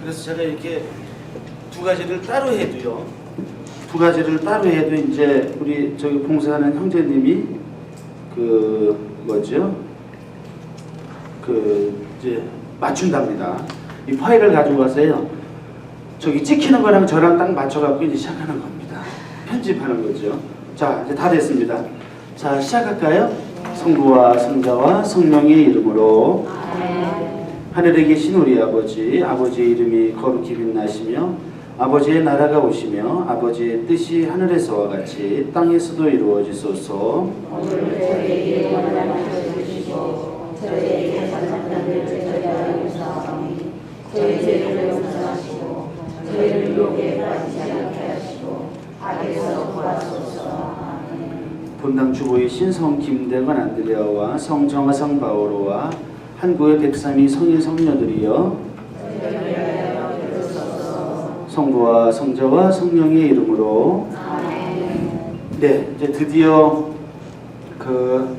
그래서 제가 이렇게 두 가지를 따로 해도요. 두 가지를 따로 해도 이제 우리 저기 봉사하는 형제님이 그 뭐죠? 그 이제 맞춘답니다. 이 파일을 가지고 가서요. 저기 찍히는 거랑 저랑 딱 맞춰갖고 이제 시작하는 겁니다. 편집하는 거죠. 자, 이제 다 됐습니다. 자, 시작할까요? 성부와 성자와 성령의 이름으로. 하늘에 계신 우리 아버지, 아버지의 이름이 거룩히 빛나시며 아버지의 나라가 오시며 아버지의 뜻이 하늘에서와 같이 땅에서도 이루어지소서. 오늘 저희에게 원하는 것을 주시고 저희에게 잘못한 저희가 용서하오니 저희 죄를 용서하시고 저희를 유혹에 빠지지 않게 하시고 악에서 구하소서. 본당 주보이신 성 김대건 안드레아와 성 정화성 바오로와 한국의 103위 성인 성녀들이여 성부와 성자와 성령의 이름으로. 네, 이제 드디어 그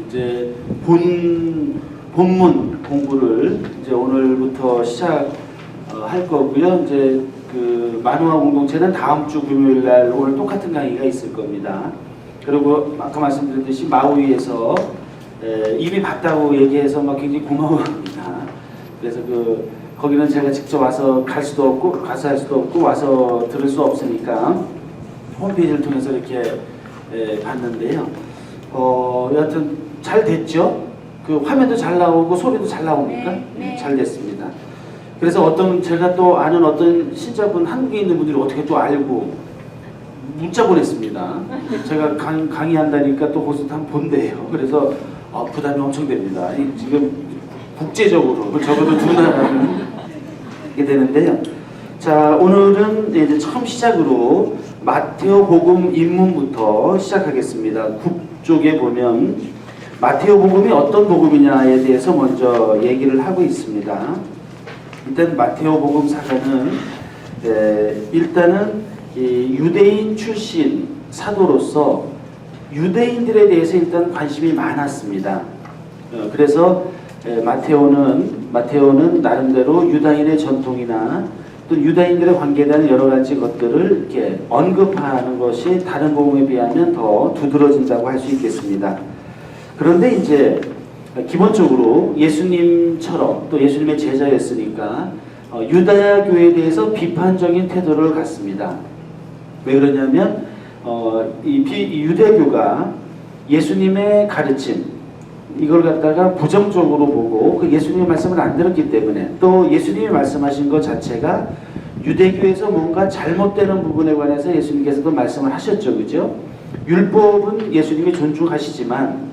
이제 본문 공부를 이제 오늘부터 시작할 거고요. 이제 그 만우와 공동체는 다음 주 금요일 날 오늘 똑같은 강의가 있을 겁니다. 그리고 아까 말씀드렸듯이 마우이에서 이미 봤다고 얘기해서 막 굉장히 고마워합니다. 그래서 거기는 제가 직접 와서 갈 수도 없고 가서 할 수도 없고 와서 들을 수 없으니까 홈페이지를 통해서 이렇게 봤는데요. 여하튼 잘 됐죠? 그 화면도 잘 나오고 소리도 잘 나옵니까? 네. 잘 됐습니다. 그래서 제가 또 아는 어떤 신자분 한국에 있는 분들이 어떻게 또 알고 문자 보냈습니다. 제가 강의한다니까 또 거기서 한번 본대요. 그래서 부담이 엄청 됩니다. 지금 국제적으로 적어도 두 나라는 이게 되는데요. 자, 오늘은 이제 처음 시작으로 마테오 복음 입문부터 시작하겠습니다. 국쪽에 보면 마테오 복음이 어떤 복음이냐에 대해서 먼저 얘기를 하고 있습니다. 일단 마테오 복음 사가는 일단은 유대인 출신 사도로서 유대인들에 대해서 일단 관심이 많았습니다. 그래서 마테오는 나름대로 유다인의 전통이나 또 유다인들의 관계에 대한 여러 가지 것들을 이렇게 언급하는 것이 다른 복음에 비하면 더 두드러진다고 할 수 있겠습니다. 그런데 이제 기본적으로 예수님처럼 또 예수님의 제자였으니까 유다교에 대해서 비판적인 태도를 갖습니다. 왜 그러냐면 이 유대교가 예수님의 가르침 이걸 갖다가 부정적으로 보고 그 예수님의 말씀을 안 들었기 때문에 또 예수님이 말씀하신 것 자체가 유대교에서 뭔가 잘못되는 부분에 관해서 예수님께서도 말씀을 하셨죠. 그죠? 율법은 예수님이 존중하시지만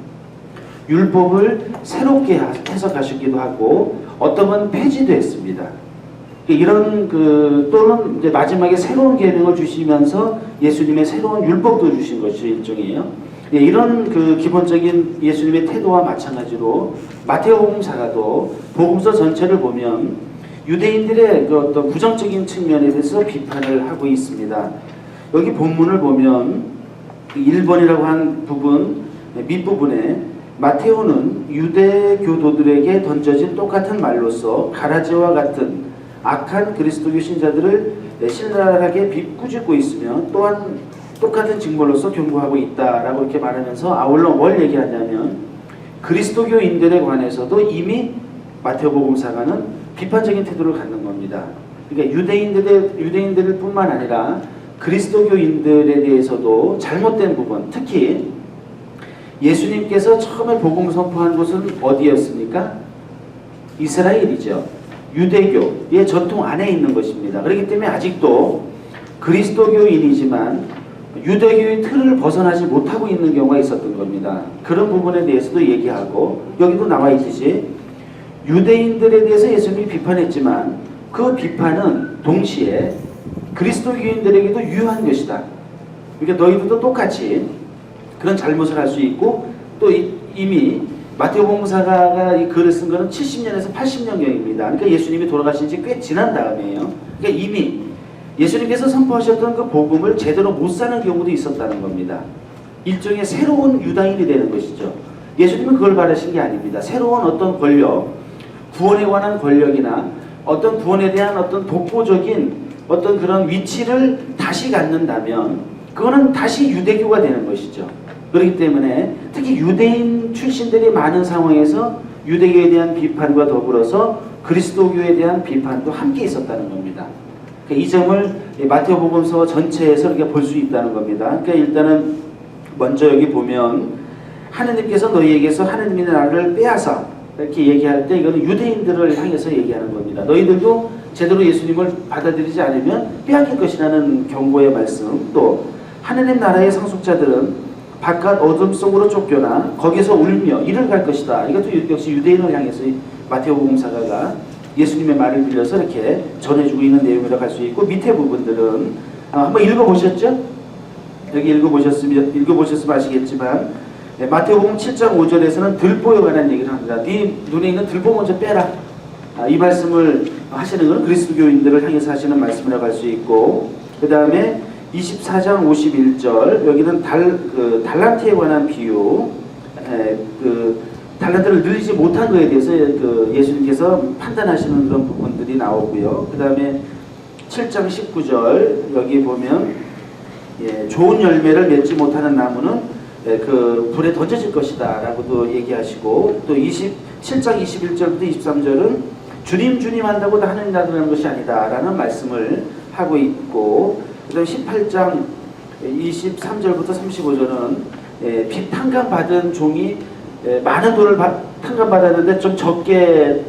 율법을 새롭게 해석하시기도 하고 어떤 건 폐지도 했습니다. 이런 또는 이제 마지막에 새로운 계명을 주시면서 예수님의 새로운 율법도 주신 것이 일종이에요. 이런 기본적인 예수님의 태도와 마찬가지로 마테오 복음사가도 복음서 전체를 보면 유대인들의 어떤 부정적인 측면에 대해서 비판을 하고 있습니다. 여기 본문을 보면 1번이라고 한 부분 밑부분에 마테오는 유대교도들에게 던져진 똑같은 말로서 가라지와 같은 악한 그리스도교 신자들을 신랄하게 비꼬집고 있으며 또한 똑같은 징벌로서 경고하고 있다라고 이렇게 말하면서 아울러 뭘 얘기하냐면 그리스도교인들에 관해서도 이미 마테오복음사가는 비판적인 태도를 갖는 겁니다. 그러니까 유대인들 뿐만 아니라 그리스도교인들에 대해서도 잘못된 부분, 특히 예수님께서 처음에 복음 선포한 곳은 어디였습니까? 이스라엘이죠. 유대교의 전통 안에 있는 것입니다. 그렇기 때문에 아직도 그리스도교인이지만 유대교의 틀을 벗어나지 못하고 있는 경우가 있었던 겁니다. 그런 부분에 대해서도 얘기하고 여기도 나와 있듯이 유대인들에 대해서 예수님이 비판했지만 그 비판은 동시에 그리스도교인들에게도 유효한 것이다. 그러니까 너희들도 똑같이 그런 잘못을 할 수 있고 또 이미 마테오복음사가가 이 글을 쓴 거는 70년에서 80년경입니다. 그러니까 예수님이 돌아가신 지 꽤 지난 다음이에요. 그러니까 이미 예수님께서 선포하셨던 그 복음을 제대로 못 사는 경우도 있었다는 겁니다. 일종의 새로운 유다인이 되는 것이죠. 예수님은 그걸 바라신 게 아닙니다. 새로운 어떤 권력, 구원에 관한 권력이나 어떤 구원에 대한 어떤 독보적인 어떤 그런 위치를 다시 갖는다면 그거는 다시 유대교가 되는 것이죠. 그렇기 때문에 특히 유대인 출신들이 많은 상황에서 유대교에 대한 비판과 더불어서 그리스도교에 대한 비판도 함께 있었다는 겁니다. 이 점을 마태복음서 전체에서 이렇게 볼 수 있다는 겁니다. 그러니까 일단은 먼저 여기 보면 하느님께서 너희에게서 하느님의 나라를 빼앗아 이렇게 얘기할 때 이거는 유대인들을 향해서 얘기하는 겁니다. 너희들도 제대로 예수님을 받아들이지 않으면 빼앗길 것이라는 경고의 말씀, 또 하느님 나라의 상속자들은 바깥 어둠 속으로 쫓겨나 거기서 울며 이를 갈 것이다. 이것도 역시 유대인을 향해서 마태복음사가가 예수님의 말을 빌려서 이렇게 전해주고 있는 내용이라고 할 수 있고, 밑에 부분들은 한번 읽어보셨죠? 여기 읽어보셨으면 아시겠지만 마태복음 7장 5절에서는 들보에 관한 얘기를 합니다. 네 눈에 있는 들보 먼저 빼라. 이 말씀을 하시는 것은 그리스도교인들을 향해서 하시는 말씀이라고 할 수 있고, 그 다음에 24장 51절 여기는 달란트에 관한 비유, 달란트를 늘리지 못한 것에 대해서 예수님께서 판단하시는 그런 부분들이 나오고요. 그 다음에 7장 19절 여기 보면 좋은 열매를 맺지 못하는 나무는 그 불에 던져질 것이다 라고도 얘기하시고, 또 7장 21절부터 23절은 주님 한다고 다 하느님 나라는 것이 아니다 라는 말씀을 하고 있고, 그 다음에 18장 23절부터 35절은 탕감받은 종이 많은 돈을 탕감받았는데 좀 적게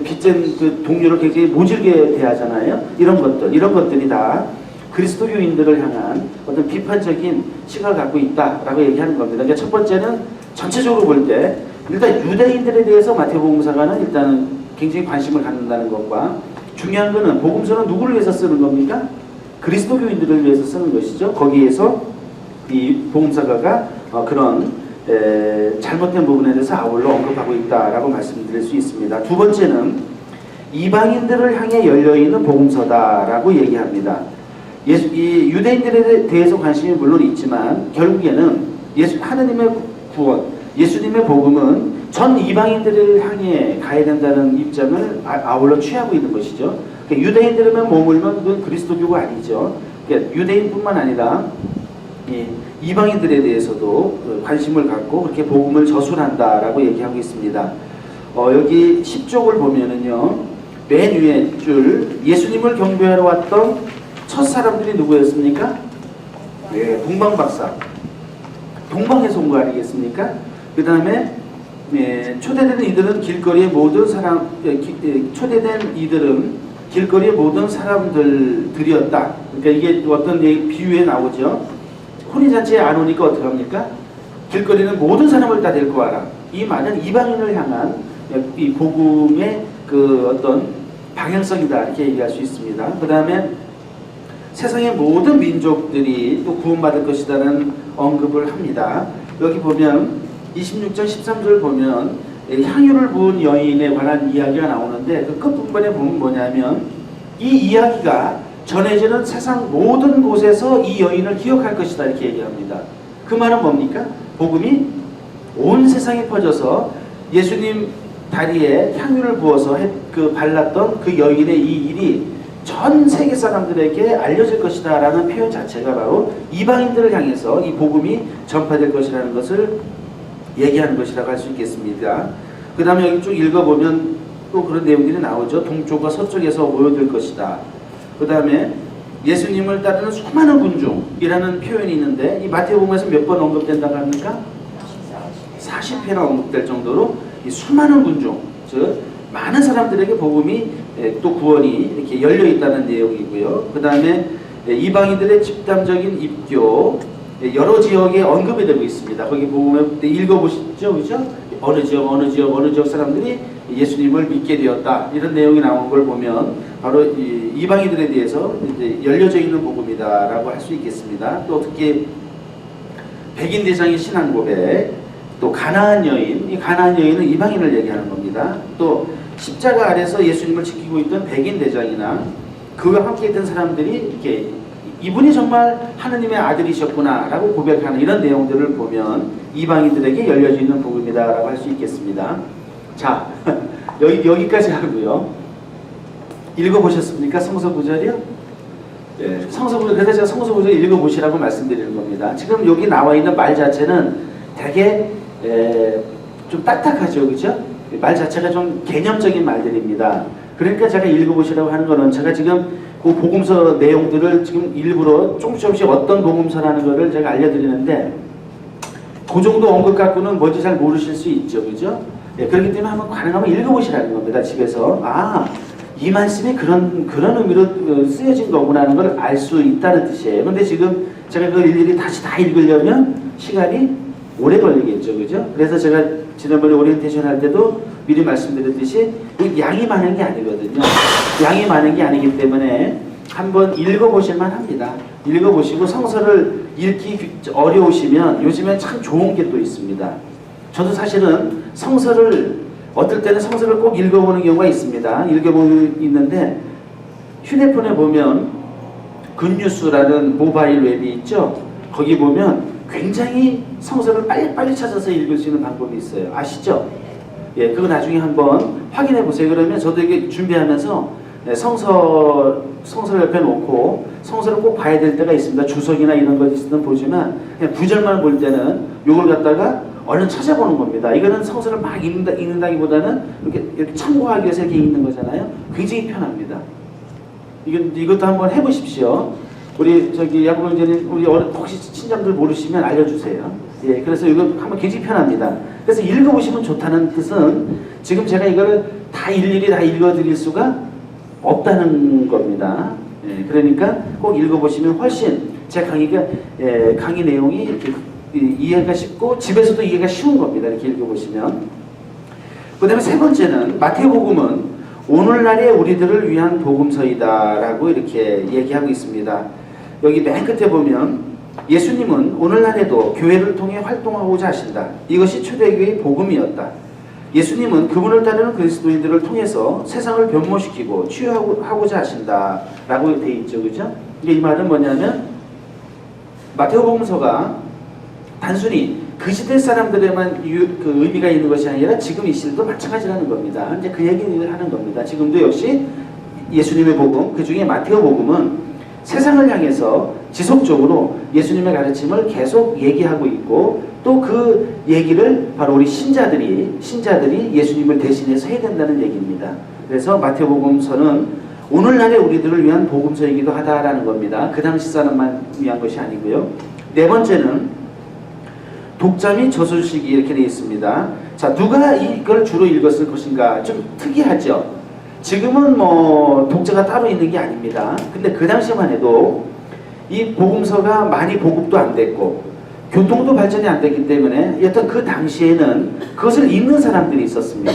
빚진 그 동료를 굉장히 모질게 대하잖아요. 이런 것들이 다 그리스도교인들을 향한 어떤 비판적인 시각을 갖고 있다라고 얘기하는 겁니다. 그러니까 첫 번째는 전체적으로 볼 때 일단 유대인들에 대해서 마태복음사가는 일단은 굉장히 관심을 갖는다는 것과, 중요한 것은 복음서는 누구를 위해서 쓰는 겁니까? 그리스도교인들을 위해서 쓰는 것이죠. 거기에서 이 복음사가가 그런 잘못된 부분에 대해서 아울러 언급하고 있다라고 말씀드릴 수 있습니다. 두 번째는 이방인들을 향해 열려있는 복음서다라고 얘기합니다. 이 유대인들에 대해서 관심이 물론 있지만 결국에는 하느님의 구원, 예수님의 복음은 전 이방인들을 향해 가야 된다는 입장을 아울러 취하고 있는 것이죠. 그러니까 유대인들만 머물면 그건 그리스도교가 아니죠. 그러니까 유대인뿐만 아니라 이방인들에 대해서도 관심을 갖고 그렇게 복음을 저술한다라고 얘기하고 있습니다. 여기 10쪽을 보면은요, 맨 위에 줄 예수님을 경배하러 왔던 첫 사람들이 누구였습니까? 동방박사, 동방에서 온 거 아니겠습니까? 그 다음에 초대된 이들은 길거리의 모든 사람들이었다. 그러니까 이게 어떤 비유에 나오죠. 혼인잔치에 안 오니까 어떡합니까? 길거리는 모든 사람을 다 데리고 와라. 이 말은 이방인을 향한 이 복음의 그 어떤 방향성이다 이렇게 얘기할 수 있습니다. 그 다음에 세상의 모든 민족들이 또 구원받을 것이라는 언급을 합니다. 여기 보면 26장 13절 보면 향유를 부은 여인에 관한 이야기가 나오는데 그 끝부분에 보면 뭐냐면 이 이야기가 전해지는 세상 모든 곳에서 이 여인을 기억할 것이다 이렇게 얘기합니다. 그 말은 뭡니까? 복음이 온 세상에 퍼져서 예수님 다리에 향유를 부어서 발랐던 그 여인의 이 일이 전 세계 사람들에게 알려질 것이다 라는 표현 자체가 바로 이방인들을 향해서 이 복음이 전파될 것이라는 것을 얘기하는 것이라고 할 수 있겠습니다. 그 다음에 여기 쭉 읽어보면 또 그런 내용들이 나오죠. 동쪽과 서쪽에서 모여들 것이다. 그 다음에 예수님을 따르는 수많은 군중이라는 표현이 있는데 이 마태복음에서 몇 번 언급된다고 합니까? 40회나 언급될 정도로 이 수많은 군중, 즉 많은 사람들에게 복음이 또 구원이 이렇게 열려 있다는 내용이고요. 그 다음에 이방인들의 집단적인 입교, 여러 지역에 언급이 되고 있습니다. 거기 보면 읽어보시죠, 그죠? 어느 지역 사람들이 예수님을 믿게 되었다 이런 내용이 나온 걸 보면 바로 이방인들에 대해서 이제 열려져 있는 복음이다라고 할 수 있겠습니다. 또 특히 백인 대장의 신앙 고백, 또 가나안 여인, 이 가나안 여인은 이방인을 얘기하는 겁니다. 또 십자가 아래서 예수님을 지키고 있던 백인 대장이나 그와 함께 있던 사람들이 이렇게 이분이 정말 하느님의 아들이셨구나 라고 고백하는 이런 내용들을 보면 이방인들에게 열려져 있는 복음이다 라고 할 수 있겠습니다. 자, 여기까지 하고요. 읽어보셨습니까? 성서 구절이요? 예, 성서 구절. 그래서 제가 성서 구절 읽어보시라고 말씀드리는 겁니다. 지금 여기 나와 있는 말 자체는 되게 좀 딱딱하죠, 그죠? 말 자체가 좀 개념적인 말들입니다. 그러니까 제가 읽어보시라고 하는 거는 제가 지금 그 복음서 내용들을 지금 일부러 조금씩 어떤 복음서라는 거를 제가 알려드리는데 그 정도 언급 갖고는 뭔지 잘 모르실 수 있죠, 그죠? 예, 그렇기 때문에 한번 가능하면 읽어보시라는 겁니다. 집에서 이 말씀이 그런 의미로 쓰여진 거구나 하는 걸 알 수 있다는 뜻이에요. 근데 지금 제가 그걸 일일이 다시 다 읽으려면 시간이 오래 걸리겠죠, 그죠? 그래서 제가 지난번에 오리엔테이션 할 때도 미리 말씀드렸듯이 양이 많은 게 아니거든요. 양이 많은 게 아니기 때문에 한번 읽어보실만 합니다. 읽어보시고 성서를 읽기 어려우시면 요즘엔 참 좋은 게 또 있습니다. 저도 사실은 어떨 때는 성서를 꼭 읽어보는 경우가 있습니다. 읽어보고 있는데 휴대폰에 보면 굿뉴스라는 모바일 웹이 있죠. 거기 보면 굉장히 성서를 빨리빨리 찾아서 읽을 수 있는 방법이 있어요. 아시죠? 예, 그거 나중에 한번 확인해 보세요. 그러면 저도 이게 준비하면서 성서를 옆에 놓고 성서를 꼭 봐야 될 때가 있습니다. 주석이나 이런 거 있으면 보지만 그냥 구절만 볼 때는 이걸 갖다가 얼른 찾아보는 겁니다. 이거는 성서를 막 읽는다기보다는 이렇게 참고하기 위해서 이렇게 읽는 거잖아요. 굉장히 편합니다. 이것도 한번 해보십시오. 우리 야구공제님 우리 혹시 친정들 모르시면 알려주세요. 예, 그래서 이거 한번 굉장히 편합니다. 그래서 읽어보시면 좋다는 뜻은 지금 제가 이거를 다 일일이 다 읽어드릴 수가 없다는 겁니다. 예, 그러니까 꼭 읽어보시면 훨씬 제 강의 내용이 이렇게 이해가 쉽고 집에서도 이해가 쉬운 겁니다. 이렇게 읽어보시면. 그 다음에 세 번째는 마태복음은 오늘날의 우리들을 위한 복음서이다라고 이렇게 얘기하고 있습니다. 여기 맨 끝에 보면 예수님은 오늘날에도 교회를 통해 활동하고자 하신다. 이것이 초대교회의 복음이었다. 예수님은 그분을 따르는 그리스도인들을 통해서 세상을 변모시키고 치유하고자 하신다라고 되어 있죠, 그죠? 이 말은 뭐냐면 마태복음서가 단순히 그 시대 사람들에만 그 의미가 있는 것이 아니라 지금 이 시대도 마찬가지라는 겁니다. 이제 그 얘기를 하는 겁니다. 지금도 역시 예수님의 복음, 그 중에 마테오 복음은 세상을 향해서 지속적으로 예수님의 가르침을 계속 얘기하고 있고 또 그 얘기를 바로 우리 신자들이 예수님을 대신해서 해야 된다는 얘기입니다. 그래서 마태복음서는 오늘날의 우리들을 위한 복음서이기도 하다라는 겁니다. 그 당시 사람만 위한 것이 아니고요. 네 번째는 독자 및 저술식이 이렇게 되어 있습니다. 자, 누가 이걸 주로 읽었을 것인가? 좀 특이하죠? 지금은 독자가 따로 있는 게 아닙니다. 근데 그 당시만 해도 이 복음서가 많이 보급도 안 됐고 교통도 발전이 안 됐기 때문에 여튼 그 당시에는 그것을 읽는 사람들이 있었습니다.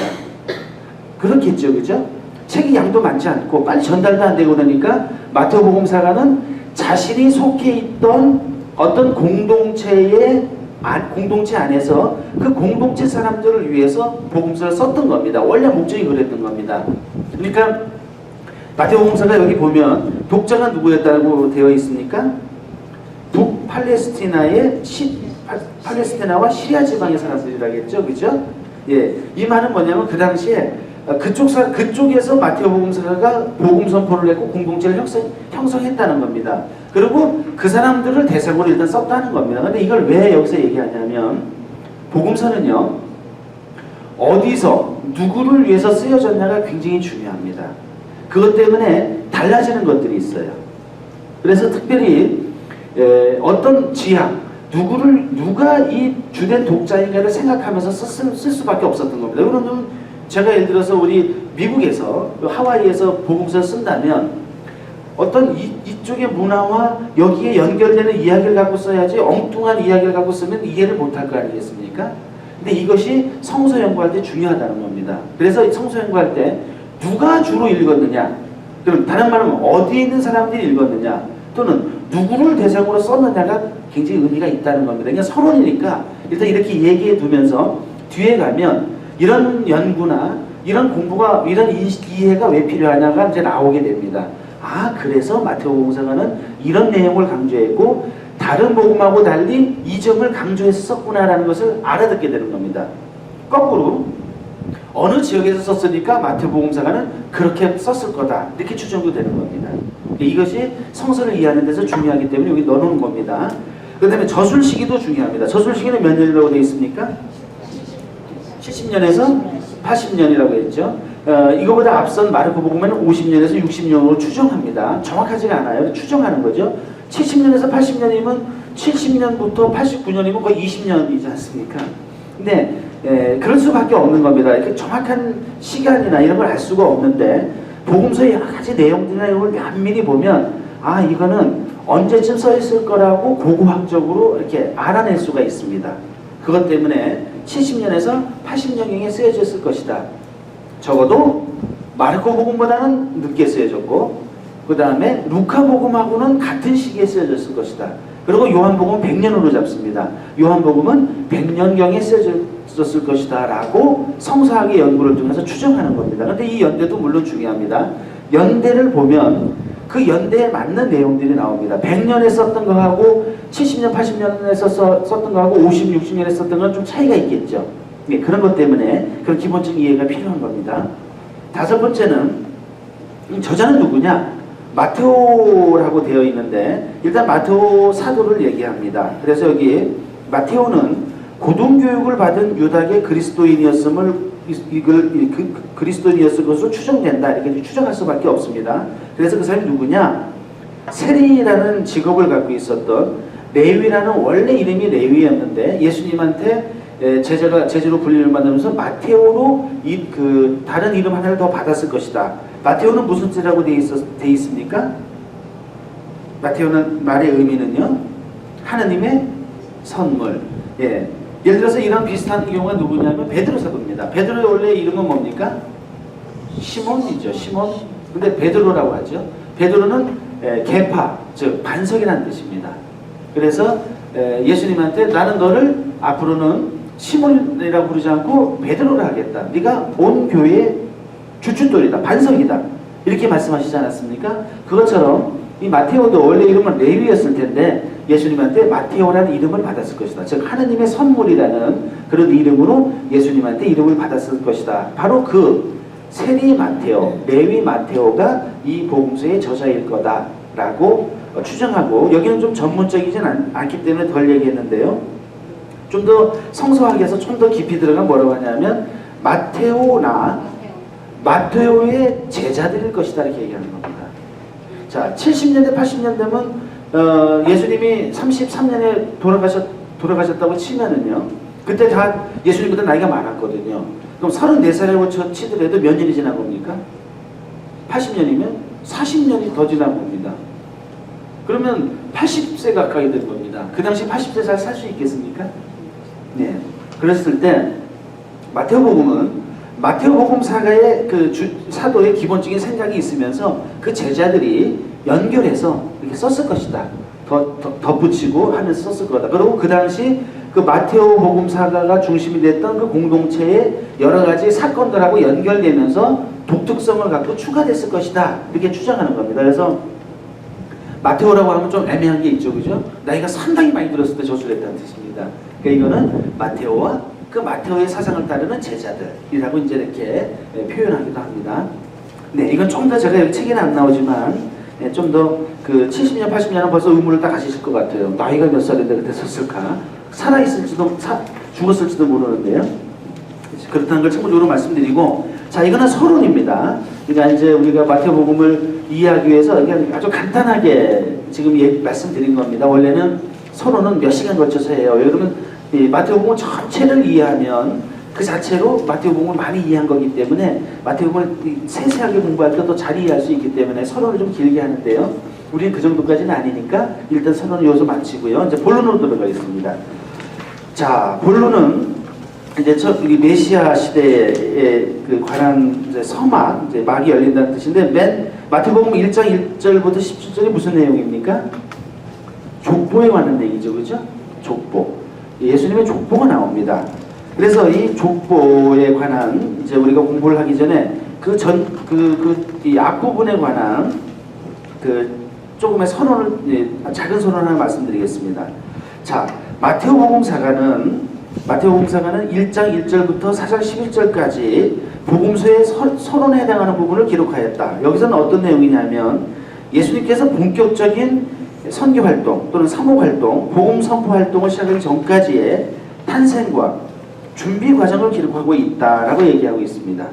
그렇겠죠, 그죠? 책이 양도 많지 않고 빨리 전달도 안 되고 그러니까 마태복음사가는 자신이 속해 있던 어떤 공동체 안에서 그 공동체 사람들을 위해서 복음서를 썼던 겁니다. 원래 목적이 그랬던 겁니다. 그러니까 마태복음서가 여기 보면 독자가 누구였다고 되어 있습니까? 팔레스티나와 시리아 지방의 사람들이라겠죠, 그죠? 예, 이 말은 뭐냐면 그 당시에 그쪽에서 마태복음서가 복음 선포를 했고 공동체를 형성했다는 겁니다. 그리고 그 사람들을 대상으로 일단 썼다는 겁니다. 근데 이걸 왜 여기서 얘기하냐면 복음서는요 어디서 누구를 위해서 쓰여졌냐가 굉장히 중요합니다. 그것 때문에 달라지는 것들이 있어요. 그래서 특별히 어떤 지향, 누가 이 주된 독자인가를 생각하면서 쓸 수밖에 없었던 겁니다. 그러면 제가 예를 들어서 우리 미국에서 하와이에서 복음서를 쓴다면 어떤 이쪽의 문화와 여기에 연결되는 이야기를 갖고 써야지 엉뚱한 이야기를 갖고 쓰면 이해를 못할 거 아니겠습니까? 근데 이것이 성서 연구할 때 중요하다는 겁니다. 그래서 성서 연구할 때 누가 주로 읽었느냐, 그럼 다른 말은 어디에 있는 사람들이 읽었느냐, 또는 누구를 대상으로 썼느냐가 굉장히 의미가 있다는 겁니다. 그러니까 서론이니까 일단 이렇게 얘기해 두면서 뒤에 가면 이런 연구나 이런 공부가 이런 이해가 왜 필요하냐가 이제 나오게 됩니다. 그래서 마태복음서가는 이런 내용을 강조했고 다른 복음하고 달리 이 점을 강조해서 썼구나라는 것을 알아듣게 되는 겁니다. 거꾸로 어느 지역에서 썼으니까 마태복음서가는 그렇게 썼을 거다. 이렇게 추정도 되는 겁니다. 이것이 성서를 이해하는 데서 중요하기 때문에 여기 넣어놓은 겁니다. 그 다음에 저술 시기도 중요합니다. 저술 시기는 몇 년이라고 되어 있습니까? 70년에서 80년이라고 했죠. 이거보다 앞선 마르코 복음에는 50년에서 60년으로 추정합니다. 정확하지가 않아요. 추정하는 거죠. 70년에서 80년이면 70년부터 89년이면 거의 20년이지 않습니까? 근데 그럴 수밖에 없는 겁니다. 이렇게 정확한 시간이나 이런 걸 알 수가 없는데 복음서의 여러 가지 내용들이나 이런 걸 면밀히 보면 아 이거는 언제쯤 써 있을 거라고 고고학적으로 이렇게 알아낼 수가 있습니다. 그것 때문에 70년에서 80년경에 쓰여졌을 것이다. 적어도 마르코 복음보다는 늦게 쓰여졌고 그 다음에 루카 복음하고는 같은 시기에 쓰여졌을 것이다. 그리고 요한복음은 100년으로 잡습니다. 요한복음은 100년경에 쓰여졌을 것이다 라고 성서학의 연구를 통해서 추정하는 겁니다. 그런데 이 연대도 물론 중요합니다. 연대를 보면 그 연대에 맞는 내용들이 나옵니다. 100년에 썼던 거하고 70년, 80년에 썼던 거하고 50, 60년에 썼던 건 좀 차이가 있겠죠. 네, 그런 것 때문에 그런 기본적인 이해가 필요한 겁니다. 다섯 번째는 저자는 누구냐? 마테오라고 되어 있는데 일단 마테오 사도를 얘기합니다. 그래서 여기 마테오는 고등교육을 받은 유다계 그리스도인이었음을 그리스도인이었을 것으로 추정된다. 이렇게 추정할 수밖에 없습니다. 그래서 그 사람이 누구냐? 세리라는 직업을 갖고 있었던 레위라는 원래 이름이 레위였는데 예수님한테 제자로 분리를 받으면서 마테오로 다른 이름 하나를 더 받았을 것이다. 마테오는 무슨 뜻이라고 돼 있습니까? 마테오는 말의 의미는요. 하느님의 선물. 예를 들어서 이런 비슷한 경우가 누구냐면 베드로 사도입니다. 베드로의 원래 이름은 뭡니까? 시몬이죠. 시몬. 근데 베드로라고 하죠. 베드로는 계파, 즉 반석이라는 뜻입니다. 그래서 예수님한테 나는 너를 앞으로는 시몬이라고 부르지 않고 베드로라 하겠다. 네가 온 교회의 주춧돌이다. 반석이다. 이렇게 말씀하시지 않았습니까? 그것처럼 이 마테오도 원래 이름은 레위였을 텐데 예수님한테 마테오라는 이름을 받았을 것이다. 즉 하느님의 선물이라는 그런 이름으로 예수님한테 이름을 받았을 것이다. 바로 그 세리 마테오, 레위 마테오가 이 복음서의 저자일 거다라고 추정하고 여기는 좀 전문적이진 않기 때문에 덜 얘기했는데요. 좀 더 성서학에서 좀 더 깊이 들어가 뭐라고 하냐면 마테오의 제자들일 것이다 이렇게 얘기하는 겁니다. 자, 70년대 80년 되면 예수님이 33년에 돌아가셨다고 치면은요. 그때 다 예수님보다 나이가 많았거든요. 그럼 34살이라고 치더라도 몇 년이 지난 겁니까? 80년이면 40년이 더 지난 겁니다. 그러면 80세 가까이 된 겁니다. 그 당시 80세 잘 살 수 있겠습니까? 네. 그랬을 때 마테오복음 사가의 사도의 기본적인 생각이 있으면서 그 제자들이 연결해서 이렇게 썼을 것이다. 덧붙이고 하면서 썼을 거다. 그리고 그 당시 그 마테오복음 사가가 중심이 됐던 그 공동체의 여러 가지 사건들하고 연결되면서 독특성을 갖고 추가됐을 것이다. 이렇게 추정하는 겁니다. 그래서 마테오라고 하면 좀 애매한 게 있죠, 그죠? 나이가 상당히 많이 들었을 때 저술했다는 뜻입니다. 그러니까 이거는 마테오와 그 마테오의 사상을 따르는 제자들이라고 이제 이렇게 표현하기도 합니다. 네, 이건 좀 더 제가 여기 책에는 안 나오지만 좀 더 그 70년, 80년은 벌써 의문을 딱 가지실 것 같아요. 나이가 몇 살인데 그때 썼을까? 살아있을지도 죽었을지도 모르는데요. 그렇다는 걸 참고적으로 말씀드리고, 자, 이거는 서론입니다. 그러니까 이제 우리가 마태복음을 이해하기 위해서 그냥 아주 간단하게 지금 말씀드린 겁니다. 원래는 서론은 몇 시간 걸쳐서 해요. 그러면 이 마태복음 전체를 이해하면 그 자체로 마태복음을 많이 이해한 거기 때문에 마태복음을 세세하게 공부할 때 더 잘 이해할 수 있기 때문에 서론을 좀 길게 하는데요. 우리는 그 정도까지는 아니니까 일단 서론을 여기서 마치고요. 이제 본론으로 들어가겠습니다. 자, 본론은 이제 메시아 시대에 관한 이제 서막, 이제 막이 열린다는 뜻인데 마태복음 1장 1절부터 17절이 무슨 내용입니까? 족보에 관한 얘기죠, 그죠? 족보. 예수님의 족보가 나옵니다. 그래서 이 족보에 관한 이제 우리가 공부를 하기 전에 이 앞부분에 관한 조금의 선언을 작은 선언을 하나 말씀드리겠습니다. 자, 마태복음 사가는 1장 1절부터 4장 11절까지 복음서의 서론에 해당하는 부분을 기록하였다. 여기서는 어떤 내용이냐면 예수님께서 본격적인 선교 활동 또는 사목 활동, 복음 선포 활동을 시작하기 전까지의 탄생과 준비 과정을 기록하고 있다라고 얘기하고 있습니다.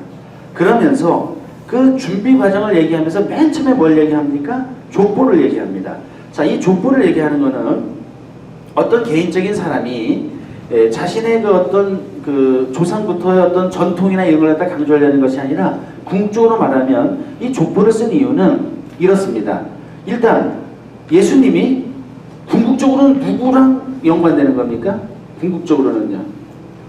그러면서 그 준비 과정을 얘기하면서 맨 처음에 뭘 얘기합니까? 족보를 얘기합니다. 자, 이 족보를 얘기하는 것은 어떤 개인적인 사람이 자신의 그 어떤 그 조상부터의 어떤 전통이나 이런 걸 갖다 강조하려는 것이 아니라 궁극적으로 말하면 이 족보를 쓴 이유는 이렇습니다. 일단 예수님이 궁극적으로는 누구랑 연관되는 겁니까? 궁극적으로는요.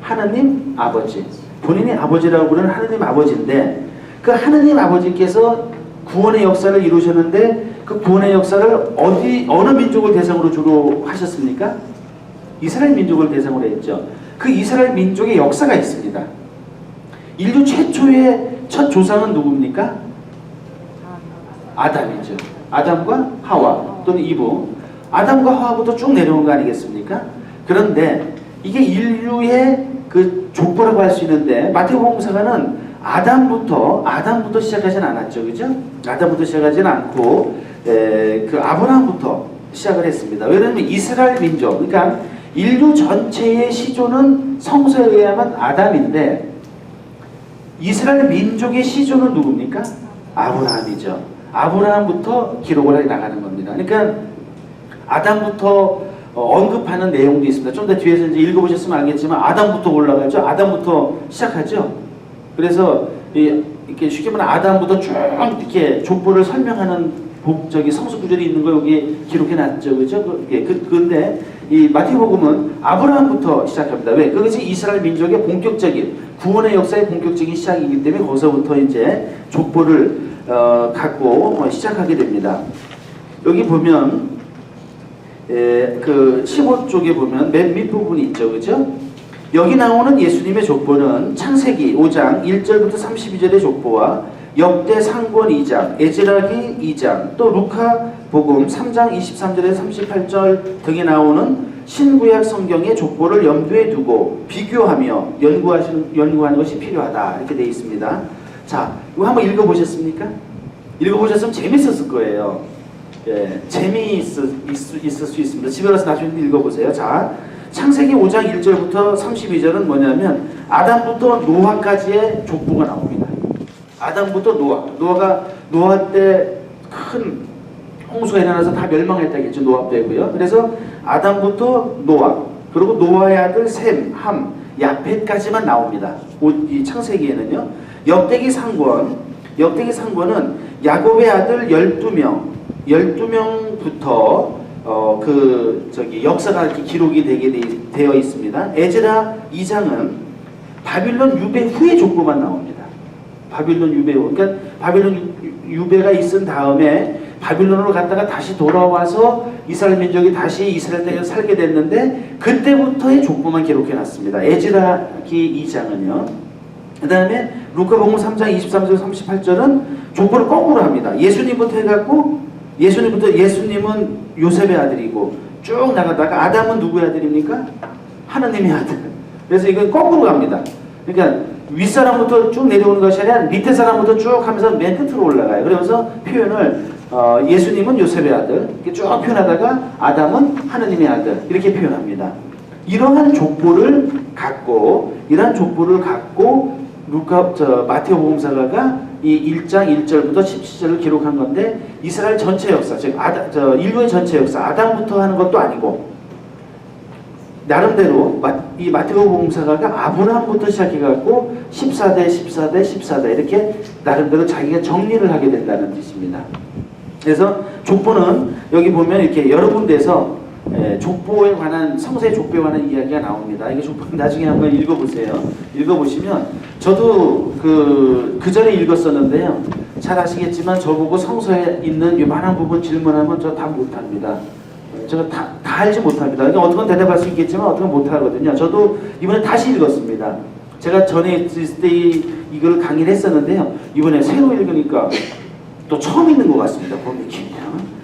하나님 아버지. 본인이 아버지라고 부르는 하나님 아버지인데 그 하나님 아버지께서 구원의 역사를 이루셨는데 그 구원의 역사를 어느 민족을 대상으로 주로 하셨습니까? 이스라엘 민족을 대상으로 했죠. 그 이스라엘 민족의 역사가 있습니다. 인류 최초의 첫 조상은 누굽니까? 아담이죠. 아담과 하와 또는 이브. 아담과 하와부터 쭉 내려온 거 아니겠습니까? 그런데 이게 인류의 그 족보라고 할 수 있는데 마태복음서가는 아담부터 시작하진 않았죠. 그죠? 아담부터 시작하진 않고 그 아브라함부터 시작을 했습니다. 왜냐하면 이스라엘 민족, 그러니까 인류 전체의 시조는 성서에 의하면 아담인데 이스라엘 민족의 시조는 누굽니까? 아브라함이죠. 아브라함부터 기록을 해 나가는 겁니다. 그러니까 아담부터 언급하는 내용도 있습니다. 좀 더 뒤에서 이제 읽어보셨으면 알겠지만 아담부터 올라가죠. 아담부터 시작하죠. 그래서 이렇게 쉽게 말하면 아담부터 쭉 이렇게 족보를 설명하는 성서 구절이 있는 거 여기 기록해 놨죠. 그죠? 근데 이 마태복음은 아브라함부터 시작합니다. 왜? 그것이 이스라엘 민족의 본격적인 구원의 역사의 본격적인 시작이기 때문에 거기서부터 이제 족보를 갖고 시작하게 됩니다. 여기 보면 그 15쪽에 보면 맨 밑부분이 있죠. 그죠? 여기 나오는 예수님의 족보는 창세기 5장 1절부터 32절의 족보와 역대 상권 2장, 에스라기 2장, 또 루카 복음 3장 23절에서 38절 등에 나오는 신구약 성경의 족보를 염두에 두고 비교하며 연구하는 것이 필요하다. 이렇게 되어 있습니다. 자, 이거 한번 읽어보셨습니까? 읽어보셨으면 재밌었을 거예요. 예, 재미있을 수 있습니다. 집에 가서 나중에 읽어보세요. 자, 창세기 5장 1절부터 32절은 뭐냐면 아담부터 노아까지의 족보가 나옵니다. 아담부터 노아 때 큰 홍수가 일어나서 다 멸망했다겠죠. 노아 때고요. 그래서 아담부터 노아, 그리고 노아의 아들 셈, 함, 야펫까지만 나옵니다. 이 창세기에는요. 역대기 상권은 야곱의 아들 12명부터 역사가 이렇게 기록이 되어 있습니다. 에스라 2장은 바빌론 유배 후의 족보만 나옵니다. 바빌론 유배 후. 그러니까 바빌론 유배가 있은 다음에 바빌론으로 갔다가 다시 돌아와서 이스라엘 민족이 다시 이스라엘 땅에서 살게 됐는데 그때부터의 족보만 기록해 놨습니다. 에스라기 2장은요. 그 다음에 루카복음 3장 23절 38절은 족보를 거꾸로 합니다. 예수님부터 해갖고 예수님은 요셉의 아들이고 쭉 나가다가 아담은 누구의 아들입니까? 하나님의 아들. 그래서 이건 거꾸로 갑니다. 그러니까 윗사람부터 쭉 내려오는 것이 아니라 밑에 사람부터 쭉 하면서 맨 끝으로 올라가요. 그러면서 표현을 예수님은 요셉의 아들 이렇게 쭉 표현하다가 아담은 하나님의 아들 이렇게 표현합니다. 이러한 족보를 갖고 마태복음서가가 이 1장 1절부터 17절을 기록한 건데 이스라엘 전체 역사, 즉 인류의 전체 역사, 아담부터 하는 것도 아니고 나름대로 이 마태복음서가가 아브라함부터 시작해갖고 14대 이렇게 나름대로 자기가 정리를 하게 된다는 뜻입니다. 그래서 족보는 여기 보면 이렇게 여러 군데에서 족보에 관한 성서의 족보에 관한 이야기가 나옵니다. 이게 족보 나중에 한번 읽어보세요. 읽어보시면 저도 그 전에 읽었었는데요. 잘 아시겠지만 저보고 성서에 있는 요만한 부분 질문하면 저 답 못합니다. 제가 다 알지 못합니다. 그러니까 어떤 건 대답할 수 있겠지만 어떤 건 못하거든요. 저도 이번에 다시 읽었습니다. 제가 전에 있을 때 이걸 강의를 했었는데요. 이번에 새로 읽으니까 또 처음 읽는 것 같습니다. 본 느낌이요.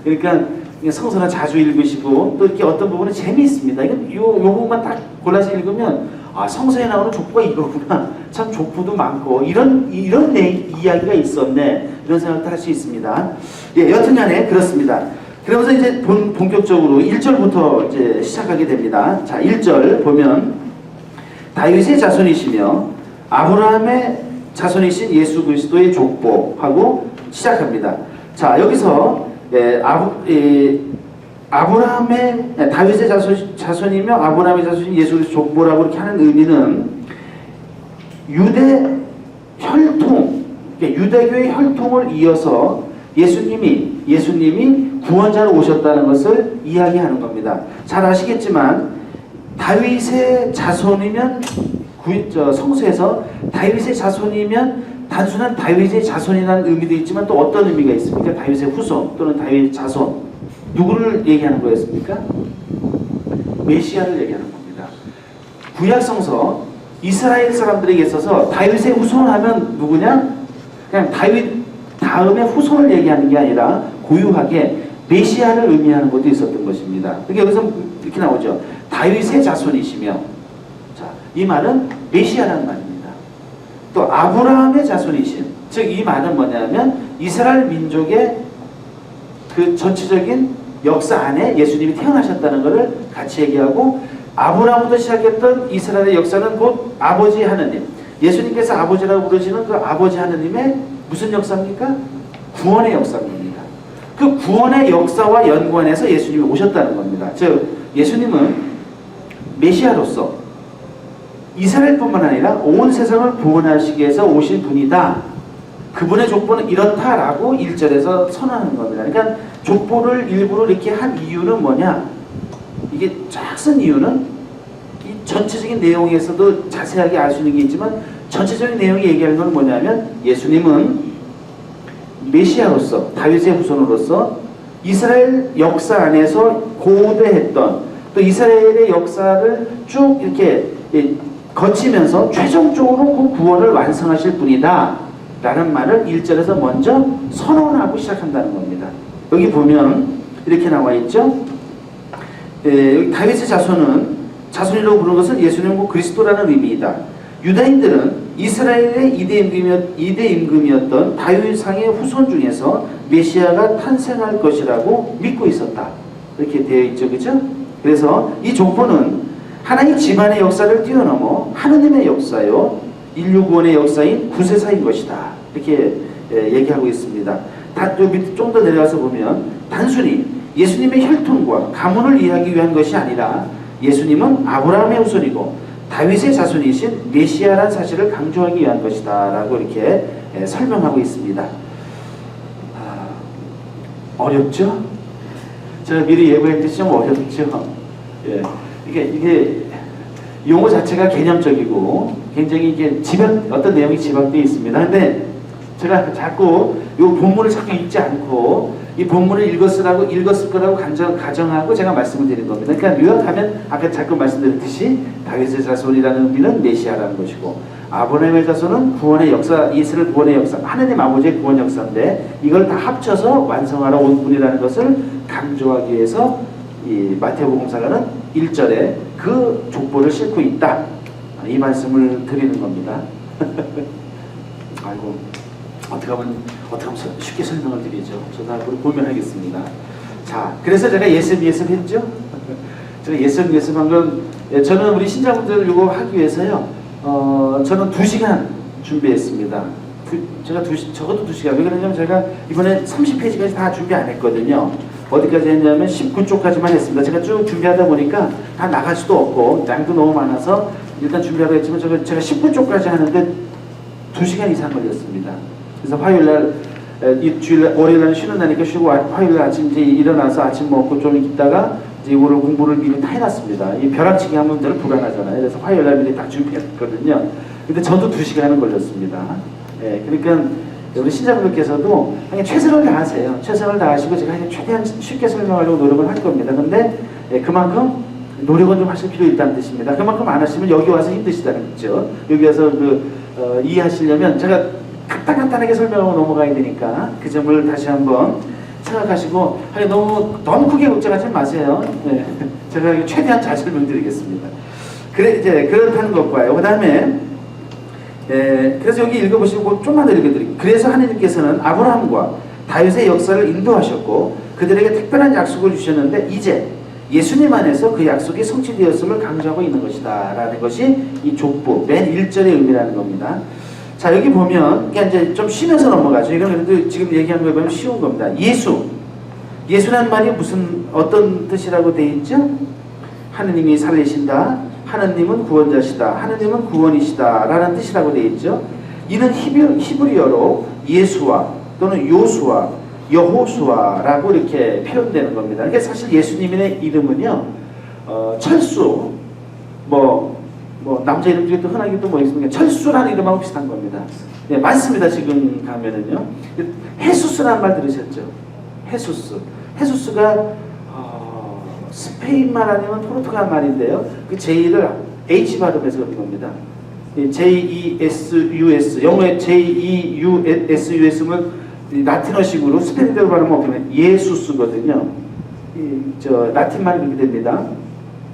그러니까 성서나 자주 읽으시고 또 이렇게 어떤 부분은 재미있습니다. 요 부분만 딱 골라서 읽으면 아, 성서에 나오는 족보가 이거구나. 참 족보도 많고 이런 이야기가 있었네. 이런 생각도 할 수 있습니다. 예, 여튼간에 그렇습니다. 그러면서 이제 본격적으로 1절부터 이제 시작하게 됩니다. 자, 1절 보면 다윗의 자손이시며 아브라함의 자손이신 예수 그리스도의 족보하고 시작합니다. 자, 여기서 아브라함의 다윗의 자손이며 아브라함의 자손인 예수 그리스도 족보라고 이렇게 하는 의미는 유대 혈통, 유대교의 혈통을 이어서 예수님이 구원자로 오셨다는 것을 이야기하는 겁니다. 잘 아시겠지만 다윗의 자손이면 성서에서 다윗의 자손이면 단순한 다윗의 자손이라는 의미도 있지만 또 어떤 의미가 있습니까? 다윗의 후손 또는 다윗의 자손, 누구를 얘기하는 거였습니까? 메시아를 얘기하는 겁니다. 구약 성서 이스라엘 사람들에게 있어서 다윗의 후손 하면 누구냐? 그냥 다윗 다음에 후손을 얘기하는 게 아니라 고유하게 메시아를 의미하는 것도 있었던 것입니다. 그러니까 여기서 이렇게 나오죠. 다윗의 자손이시며, 자, 이 말은 메시아라는 말입니다. 또 아브라함의 자손이신, 즉 이 말은 뭐냐면 이스라엘 민족의 그 전체적인 역사 안에 예수님이 태어나셨다는 것을 같이 얘기하고, 아브라함부터 시작했던 이스라엘의 역사는 곧 아버지 하느님, 예수님께서 아버지라고 부르시는 그 아버지 하느님의 무슨 역사입니까? 구원의 역사입니다. 그 구원의 역사와 연관해서 예수님이 오셨다는 겁니다. 즉 예수님은 메시아로서 이스라엘뿐만 아니라 온 세상을 구원하시기 위해서 오신 분이다. 그분의 족보는 이렇다라고 1절에서 선언하는 겁니다. 그러니까 족보를 일부러 이렇게 한 이유는 뭐냐? 이게 쫙 쓴 이유는 이 전체적인 내용에서도 자세하게 알 수 있는 게 있지만 전체적인 내용이 얘기하는 건 뭐냐면 예수님은 메시아로서 다윗의 후손으로서 이스라엘 역사 안에서 고대했던 또 이스라엘의 역사를 쭉 이렇게 거치면서 최종적으로 그 구원을 완성하실 분이다 라는 말을 1절에서 먼저 선언하고 시작한다는 겁니다. 여기 보면 이렇게 나와 있죠. 여기 다윗의 자손이라고 부르는 것은 예수님과 그리스도라는 의미이다. 유다인들은 이스라엘의 이대 임금이었던 다윗왕의 후손 중에서 메시아가 탄생할 것이라고 믿고 있었다. 이렇게 되어 있죠. 그죠? 그래서 이 족보는 하나의 집안의 역사를 뛰어넘어 하느님의 역사요, 인류 구원의 역사인 구세사인 것이다. 이렇게 얘기하고 있습니다. 좀 더 내려가서 보면 단순히 예수님의 혈통과 가문을 이해하기 위한 것이 아니라 예수님은 아브라함의 후손이고 다윗의 자손이신 메시아라는 사실을 강조하기 위한 것이다 라고 이렇게 설명하고 있습니다. 어렵죠? 제가 미리 예고했듯이 좀 어렵죠? 예. 이게 용어 자체가 개념적이고 굉장히 이게 어떤 내용이 집약되어 있습니다. 근데 제가 자꾸 이 본문을 자꾸 읽지 않고 이 본문을 읽었을 거라고 가정하고 제가 말씀을 드린 겁니다. 그러니까 요약하면 아까 자꾸 말씀드렸듯이 다윗의 자손이라는 의미는 메시아라는 것이고 아브라함의 자손은 구원의 역사, 이스라엘 구원의 역사, 하느님 아버지의 구원 역사인데 이걸 다 합쳐서 완성하러 온 분이라는 것을 강조하기 위해서 이 마태복음사가는 1절에 그 족보를 싣고 있다. 이 말씀을 드리는 겁니다. 아이고, 어떻게 하면 쉽게 설명을 드리죠. 저도 앞으로 고민하겠습니다. 자, 그래서 제가 예습 했죠. 제가 예습한 건 저는 우리 신자분들을 이거 하기 위해서요. 저는 2시간 준비했습니다. 적어도 2시간. 왜 그러냐면 제가 이번에 30페이지까지 다 준비 안 했거든요. 어디까지 했냐면 19쪽까지만 했습니다. 제가 쭉 준비하다 보니까 다 나갈 수도 없고 양도 너무 많아서 일단 준비하고 했지만 제가 19쪽까지 하는데 2시간 이상 걸렸습니다. 그래서 화요일날 월요일날 쉬는 날이니까 쉬고 화요일 아침 이제 일어나서 아침 먹고 좀 있다가 이제 오늘 공부를 미리 다 해놨습니다. 이 벼락치기 하면 늘 불안하잖아요. 그래서 화요일날 미리 다 준비했거든요. 근데 저도 2시간은 걸렸습니다. 예, 그러니까 우리 신자분들께서도 그냥 최선을 다하세요. 최선을 다하시고 제가 최대한 쉽게 설명하려고 노력을 할 겁니다. 근데 그만큼 노력은 좀 하실 필요 있다는 뜻입니다. 그만큼 안 하시면 여기 와서 힘드시다는 거죠. 여기 와서 이해하시려면 제가 간단하게 설명하고 넘어가야 되니까 그 점을 다시 한번 생각하시고 너무 크게 걱정하지 마세요. 네. 제가 최대한 잘 설명드리겠습니다. 그래 이제 그렇다는 것과요. 그다음에 그래서 여기 읽어보시고 좀만 더 읽어드릴게요. 그래서 하나님께서는 아브라함과 다윗의 역사를 인도하셨고 그들에게 특별한 약속을 주셨는데 이제 예수님 안에서 그 약속이 성취되었음을 강조하고 있는 것이다 라는 것이 이 족보 맨 1절의 의미라는 겁니다. 자, 여기 보면 그냥 이제 좀 쉬면서 넘어가죠. 이건 그래도 지금 얘기하는 거 보면 쉬운 겁니다. 예수라는 말이 어떤 뜻이라고 되어 있죠? 하느님이 살리신다, 하느님은 구원자시다, 하느님은 구원이시다 라는 뜻이라고 되어 있죠. 이는 히브리어로 예수와 또는 요수와 여호수아라고 이렇게 표현되는 겁니다. 그러니까 사실 예수님의 이름은요, 철수, 남자 이름 중에 또 흔하게 또 뭐 있습니까? 철수라는 이름하고 비슷한 겁니다. 네, 많습니다. 지금 가면은요. 헤수스라는 말 들으셨죠? 헤수스가 스페인 말 아니면 포르투갈 말인데요. 그 J를 H 발음해서 그런 겁니다. J-E-S-U-S, 영어의 J-E-U-S-US는 라틴어식으로 스페인어로 발음하면 어떻게 보면 예수스거든요. 라틴 말이 그렇게 됩니다.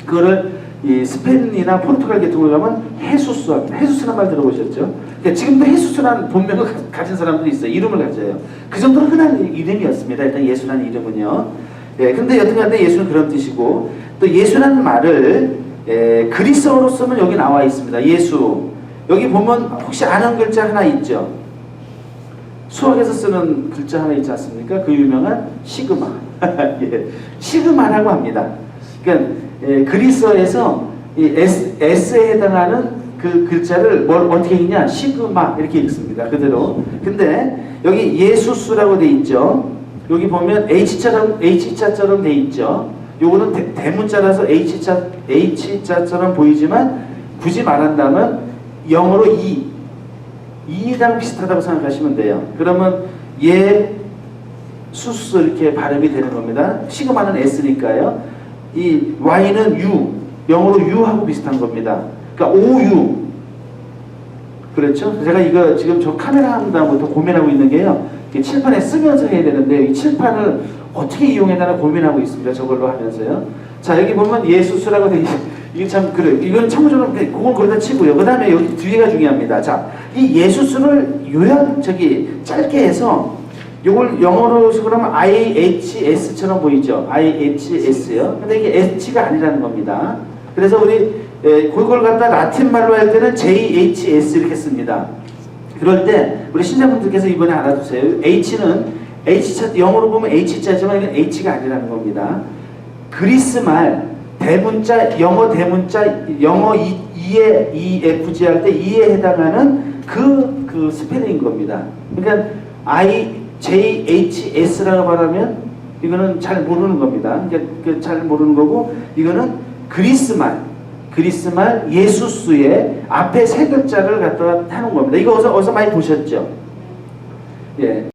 그거를 이 스페인이나 포르투갈 계통으로 가면 헤수스라는 말 들어보셨죠? 그러니까 지금도 헤수스라는 본명을 가진 사람들이 있어요. 이름을 가져요. 그 정도로 흔한 이름이었습니다. 일단 예수라는 이름은요. 근데 여튼간에 예수는 그런 뜻이고, 또 예수라는 말을 그리스어로 쓰면 여기 나와 있습니다. 예수. 여기 보면 혹시 아는 글자 하나 있죠? 수학에서 쓰는 글자 하나 있지 않습니까? 그 유명한 시그마. 예, 시그마라고 합니다. 그러니까 그리스어에서 이 S에 해당하는 그 글자를 어떻게 읽냐? 시그마 이렇게 읽습니다. 그대로. 근데 여기 예수스라고 돼 있죠. 여기 보면 H자처럼 돼 있죠. 요거는 대문자라서 H자처럼 보이지만 굳이 말한다면 영어로 이랑 비슷하다고 생각하시면 돼요. 그러면 예수스 이렇게 발음이 되는 겁니다. 시그마는 S니까요. 이 Y는 U, 영어로 U하고 비슷한 겁니다. 그러니까 OU. 그렇죠? 제가 이거 지금 저 카메라 한다부터 고민하고 있는 게요. 칠판에 쓰면서 해야 되는데 이 칠판을 어떻게 이용해야 고민하고 있습니다. 저걸로 하면서요. 자, 여기 보면 예수스라고 돼 있어요. 이게 참 그래. 이건 참고적으로 그건 거기다 치고요. 그다음에 여기 뒤에가 중요합니다. 자, 이 예수스를 짧게 해서 이걸 영어로 그러면 IHS처럼 보이죠? IHS요. 근데 이게 H가 아니라는 겁니다. 그래서 우리 그걸 갖다 라틴 말로 할 때는 JHS 이렇게 씁니다. 그럴 때 우리 신자분들께서 이번에 알아두세요. H는 H자, 영어로 보면 H자지만 이건 H가 아니라는 겁니다. 그리스 말 대문자, 영어 대문자, 영어 EFG 할 때 E에 해당하는 그 스펠링인 겁니다. 그러니까 JHS라고 말하면 이거는 잘 모르는 겁니다. 그러니까 잘 모르는 거고, 이거는 그리스 말 예수스의 앞에 세 글자를 갖다 하는 겁니다. 이거 어디서 많이 보셨죠? 예.